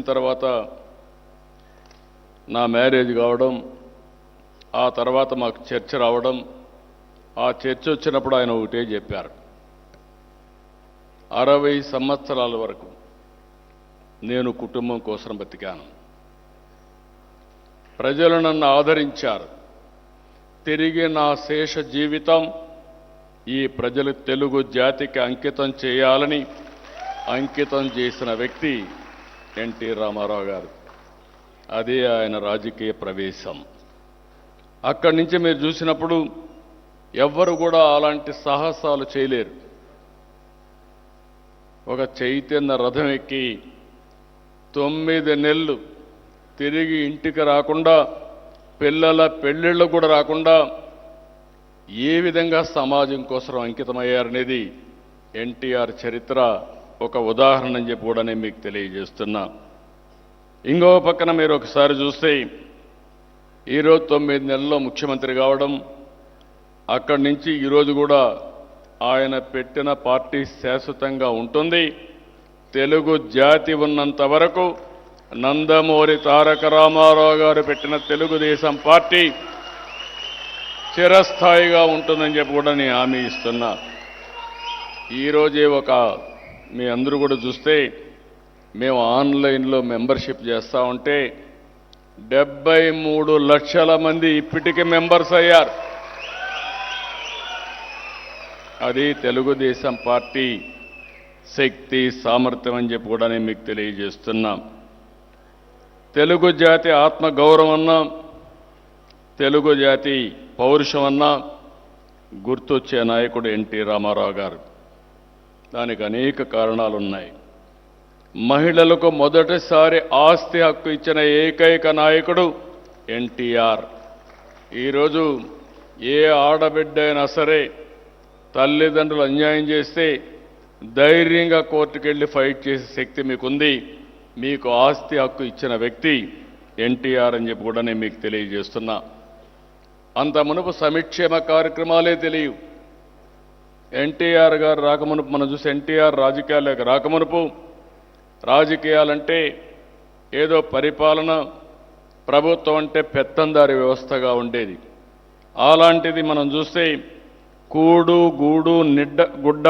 తర్వాత నా మ్యారేజ్ కావడం, ఆ తర్వాత మాకు చర్చ రావడం, ఆ చర్చ వచ్చినప్పుడు ఆయన ఒకటే చెప్పారు, 60 సంవత్సరాల వరకు నేను కుటుంబం కోసం బతికాను, ప్రజలు నన్ను ఆదరించారు, తిరిగి నా శేష జీవితం ఈ ప్రజలు తెలుగు జాతికి అంకితం చేయాలని అంకితం చేసిన వ్యక్తి ఎన్టీ రామారావు గారు. అదే ఆయన రాజకీయ ప్రవేశం. అక్కడి నుంచి మీరు చూసినప్పుడు ఎవ్వరు కూడా అలాంటి సాహసాలు చేయలేరు. ఒక చైతన్య రథం ఎక్కి 9 నెలలు తిరిగి ఇంటికి రాకుండా, పిల్లల పెళ్ళిళ్ళు కూడా రాకుండా ఏ విధంగా సమాజం కోసం అంకితమయ్యారనేది ఎన్టీఆర్ చరిత్ర ఒక ఉదాహరణ అని చెప్పి కూడా నేను మీకు తెలియజేస్తున్నా. ఇంకో పక్కన మీరు ఒకసారి చూస్తే ఈరోజు 9 నెలల్లో ముఖ్యమంత్రి కావడం, అక్కడి నుంచి ఈరోజు కూడా ఆయన పెట్టిన పార్టీ శాశ్వతంగా ఉంటుంది. తెలుగు జాతి ఉన్నంత వరకు నందమూరి తారక రామారావు గారు పెట్టిన తెలుగుదేశం పార్టీ చిరస్థాయిగా ఉంటుందని చెప్పి కూడా నేను హామీ ఇస్తున్నా. ఈరోజే మీ అందరూ కూడా చూస్తే మేము ఆన్లైన్లో మెంబర్షిప్ చేస్తూ ఉంటే 73 లక్షల మంది ఇప్పటికీ మెంబర్స్ అయ్యారు. అది తెలుగుదేశం పార్టీ శక్తి, సామర్థ్యం అని చెప్పి కూడా నేను మీకు తెలియజేస్తున్నాం. తెలుగు జాతి ఆత్మగౌరవం అన్నా, తెలుగు జాతి పౌరుషం అన్నా గుర్తొచ్చే నాయకుడు ఎన్టీ రామారావు గారు. దానికి అనేక కారణాలు ఉన్నాయి. మహిళలకు మొదటిసారి ఆస్తి హక్కు ఇచ్చిన ఏకైక నాయకుడు ఎన్టీఆర్. ఈరోజు ఏ ఆడబిడ్డ అయినా సరే తల్లిదండ్రులు అన్యాయం చేస్తే ధైర్యంగా కోర్టుకెళ్ళి ఫైట్ చేసే శక్తి మీకుంది. మీకు ఆస్తి హక్కు ఇచ్చిన వ్యక్తి ఎన్టీఆర్ అని చెప్పి కూడా నేను మీకు తెలియజేస్తున్నా. అంత మునుపు సంక్షేమ కార్యక్రమాలే తెలియవు. ఎన్టీఆర్ గారు రాకమునుపు మనం చూసి ఎన్టీఆర్ రాజకీయాలకు రాకమునుపు రాజకీయాలంటే ఏదో పరిపాలన, ప్రభుత్వం అంటే పెత్తందారి వ్యవస్థగా ఉండేది. అలాంటిది మనం చూస్తే కూడు గూడు గుడ్డ